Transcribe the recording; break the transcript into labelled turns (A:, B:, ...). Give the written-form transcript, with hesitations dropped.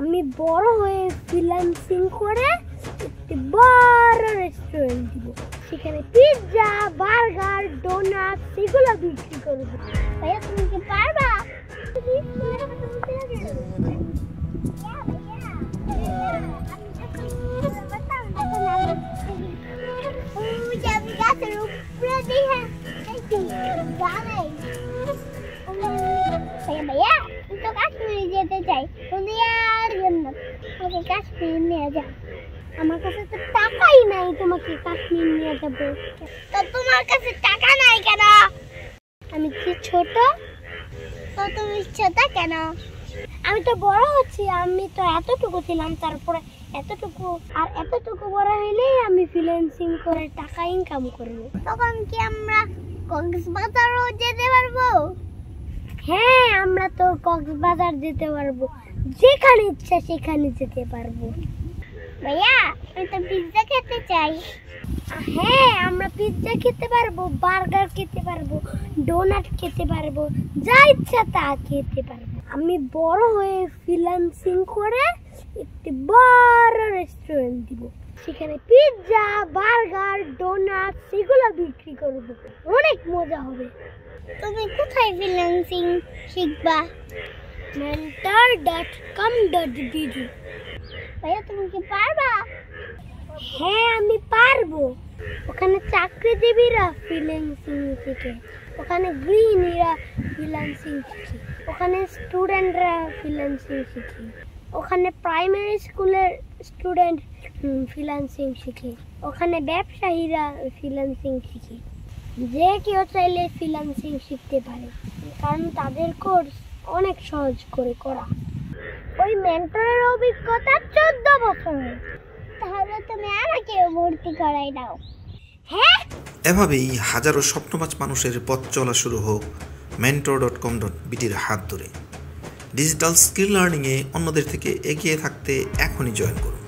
A: আমি বড় হয়ে ফ্রিল্যান্সিং করে একটি বড় রেস্টুরেন্ট দিব। সেখানে পিৎজা, বার্গার, ডোনাট এগুলো বিক্রি করব। ভাইয়া তুমি কি পারবা? ভাইয়া আমি তো কাশ্মীরে যেতে চাই, আমাকে কাশ্মীর নিয়ে যাও। আমার কাছে তো টাকাই নাই তোমাকে কাশ্মীর নিয়ে যাবো। তো তোমার কাছে টাকা নাই কেন? আমি কি ছোট? তো তুমি ছোট কেন? আমি তো বড় হচ্ছি, আমি তো এতটুকু ছিলাম, তারপরে এতটুকু আর এতটুকু বড় হইলেই আমি ফ্রিল্যান্সিং করে টাকা ইনকাম করব। তখন কি আমরা কক্সবাজারও যেতে পারবো? হ্যাঁ, আমরা তো কক্সবাজার যেতে পারবো, যেখানে ইচ্ছা সেখানে যেতে পারবো। ভাইয়া আমি তো পিৎজা খেতে চাই। হ্যাঁ, আমরা পিৎজা খেতে পারবো, বার্গার খেতে পারবো, ডোনাট খেতে পারবো, যা ইচ্ছা তা খেতে পারবো। আমি বড় হয়ে ফ্রিল্যান্সিং করে একটি বড় রেস্টুরেন্ট দিব। সেখানে পিৎজা, বার্গার, ডোনাট এগুলো বিক্রি করব। অনেক মজা হবে। তুমি কোথায় ফ্রিল্যান্সিং শিখবা? mentor.com.bd। ভাইয়া তুমি কি পারবা? হ্যাঁ আমি পারবো। ওখানে চাকরিজীবীরা ফ্রিল্যান্সিং শিখে, ওখানে গৃহিণীরা ফ্রিল্যান্সিং শিখে, ওখানে স্টুডেন্টরা ফ্রিল্যান্সিং শিখে, ওখানে প্রাইমারি স্কুলের স্টুডেন্ট ফ্রিল্যান্সিং শিখে, ওখানে ব্যবসায়ীরা ফ্রিল্যান্সিং শিখে। যে কেউ চাইলে ফ্রিল্যান্সিং শিখতে পারে, কারণ তাদের কোর্স অনেক সহজ করে করা। ওই মেন্টরের অভিজ্ঞতা 14 বছরের। তাহলে তুমি আমাকে ভর্তি করাই দাও। হ্যাঁ,
B: এভাবেই হাজারো স্বপ্নবাজ মানুষের পথ চলা শুরু হোক mentor.com.bd-র হাত ধরে। ডিজিটাল স্কিল লার্নিংয়ে অন্যদের থেকে এগিয়ে থাকতে এখনই জয়েন করুন।